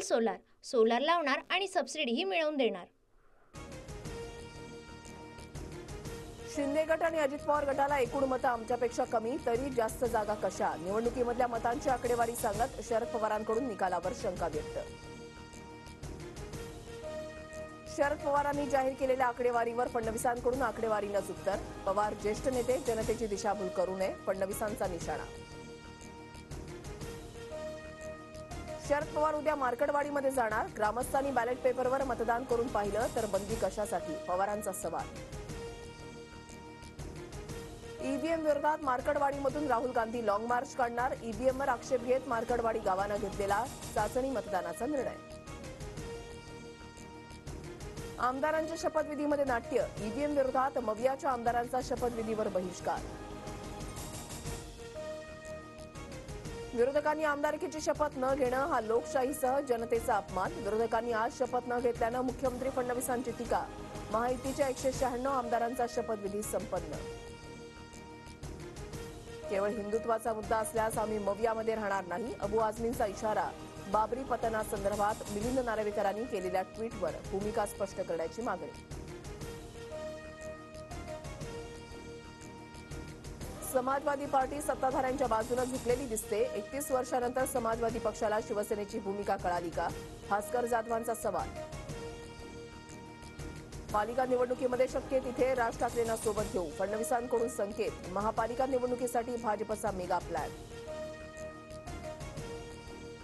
Solar, solar लावणार आणि सबसिडीही मिळवून देणार। शिंदे गट आणि अजित पवार गटाला एकूण मतं आमच्यापेक्षा कमी, तरी जास्त जागा कशा? निवडणुकीमधल्या मतांची आकडेवारी सांगत शरद पवारांकडून निकालावर शंका व्यक्त। शरद पवारांनी जाहीर केलेल्या आकडेवारीवर फडणवीसांकडून आकडेवारीनंच उत्तर। पवार ज्येष्ठ नेते, जनतेची दिशाभूल करू नये, फडणवीसांचा निशाणा। शरद पवार उद्या मार्कडवाडीमध्ये जाणार, ग्रामस्थांनी बॅलेट पेपरवर मतदान करून पाहिलं तर बंदी कशासाठी? पवारांचा सवाल। ईव्हीएम विरोधात मार्कडवाडीमधून राहुल गांधी लॉंग मार्च काढणार, ईव्हीएमवर आक्षेप घेत मार्कडवाडी गावानं घेतलेला चाचणी मतदानाचा निर्णय। आमदारांच्या शपथविधीमध्ये नाट्य, ईव्हीएम विरोधात मवियाच्या आमदारांचा शपथविधीवर बहिष्कार। विरोधकांनी आमदारकीची शपथ न घेणं हा लोकशाहीसह जनतेचा अपमान, विरोधकांनी आज शपथ न घेतल्यानं मुख्यमंत्री फडणवीसांची टीका, महायुतीच्या 196 आमदारांचा शपथविधी संपन्न। केवळ हिंदुत्वाचा मुद्दा असल्यास आम्ही मवियामध्ये राहणार नाही, अबू आझमींचा इशारा। बाबरी पतनासंदर्भात मिलिंद नार्वेकरांनी केलेल्या ट्विटवर भूमिका स्पष्ट करण्याची मागणी। समाजवादी पार्टी सत्ताधाऱ्यांच्या बाजूने झुकलेली दिसते, 31 वर्षानंतर समाजवादी पक्षाला शिवसेनेची भूमिका कळाली का? भास्कर जाधवांचा सवाल। पालिका निवडणुकीमध्ये शक्य तिथे राज ठाकरेंना सोबत घेऊ, फडणवीसांकडून संकेत। महापालिका निवडणुकीसाठी भाजपचा मेगा प्लॅन।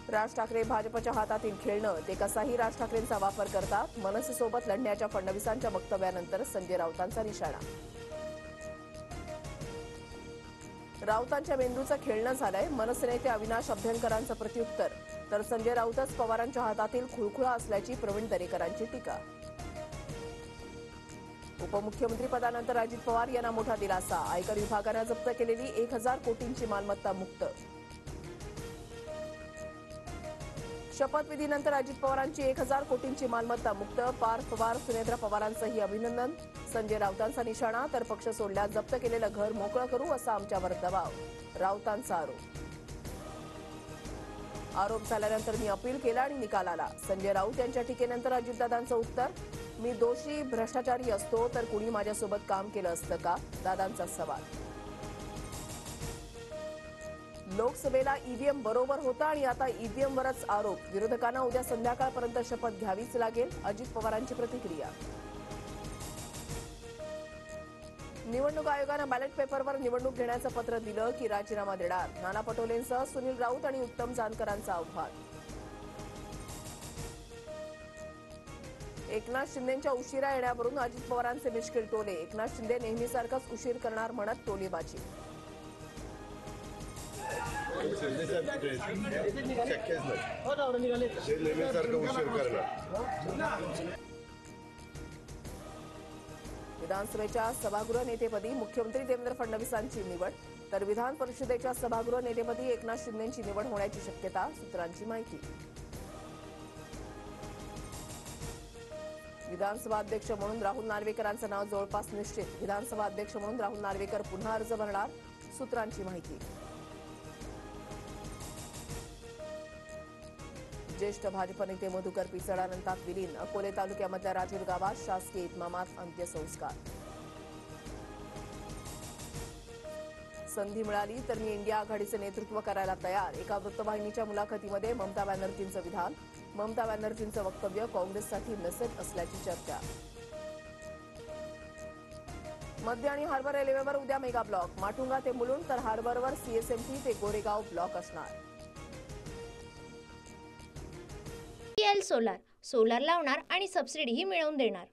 राज ठाकरे भाजपच्या हातातील खेळणं, ते कसाही राज ठाकरेंचा वापर करतात, मनसेसोबत लढण्याच्या फडणवीसांच्या वक्तव्यानंतर संजय राऊतांचा निशाणा। राऊतांच्या मेंदूचं खेळणं झालंय, मनसे नेते अविनाश अभ्यंकरांचं प्रत्युत्तर, तर संजय राऊतच पवारांच्या हातातील खुळखुळा असल्याची प्रवीण दरेकरांची टीका। उपमुख्यमंत्री पदानंतर अजित पवार यांना मोठा दिलासा, आयकर विभागानं जप्त केलेली 1000 कोटींची मालमत्ता मुक्त। शपथविधीनंतर अजित पवारांची 1000 कोटींची मालमत्ता मुक्त, पार्थ पवार, सुनेत्रा पवारांचंही अभिनंदन। संजय राऊतांचा निशाणा, तर पक्ष सोडल्यास जप्त केलेलं घर मोकळं करू असा आमच्यावर दबाव, राऊतांचा आरोप झाल्यानंतर मी अपील केलं आणि निकाल आला। संजय राऊत यांच्या टीकेनंतर अजितदादांचं उत्तर, मी दोषी भ्रष्टाचारी असतो तर कुणी माझ्यासोबत काम केलं असतं का? दादांचा सवाल। लोकसभेला ईव्हीएम बरोबर होता आणि आता ईव्हीएमवरच आरोप, विरोधकांना उद्या संध्याकाळपर्यंत शपथ घ्यावीच लागेल, अजित पवारांची प्रतिक्रिया। निवडणूक आयोगानं बॅलेट पेपरवर निवडणूक घेण्याचं पत्र दिलं की राजीनामा देणार, नाना पटोलेंसह सुनील राऊत आणि उत्तम जानकरांचं आव्हान। एकनाथ शिंदेंच्या उशिरा येण्यावरून अजित पवारांचे मिश्किल टोले, एकनाथ शिंदे नेहमीसारखाच उशीर करणार म्हणत टोलेबाजी। विधानसभेच्या सभागृह नेतेपदी मुख्यमंत्री देवेंद्र फडणवीसांची निवड, तर विधान परिषदेच्या सभागृह नेतेपदी एकनाथ शिंदेंची निवड होण्याची शक्यता, सूत्रांची माहिती। विधानसभा अध्यक्ष म्हणून राहुल नार्वेकरांचं नाव जवळपास निश्चित, विधानसभा अध्यक्ष म्हणून राहुल नार्वेकर पुन्हा अर्ज भरणार, सूत्रांची माहिती। ज्येष्ठ भाजप नेते मधुकर पिचड अनंतात विलीन, अकोले तालुक्यामधल्या राजूर गावात शासकीय इतमामात अंत्यसंस्कार। संधी मिळाली तर मी इंडिया आघाडीचं नेतृत्व करायला तयार, एका वृत्तवाहिनीच्या मुलाखतीमध्ये ममता बॅनर्जींचं विधान, ममता बॅनर्जींचं वक्तव्य काँग्रेससाठी मेसेज असल्याची चर्चा। मध्य आणि हार्बर रेल्वेवर उद्या मेगा ब्लॉक, माटुंगा ते मुलुंड, तर हार्बरवर सीएसएमटी ते गोरेगाव ब्लॉक असणार। सोलार, सोलार लावणार आणि सबसिडीही मिळवून देणार।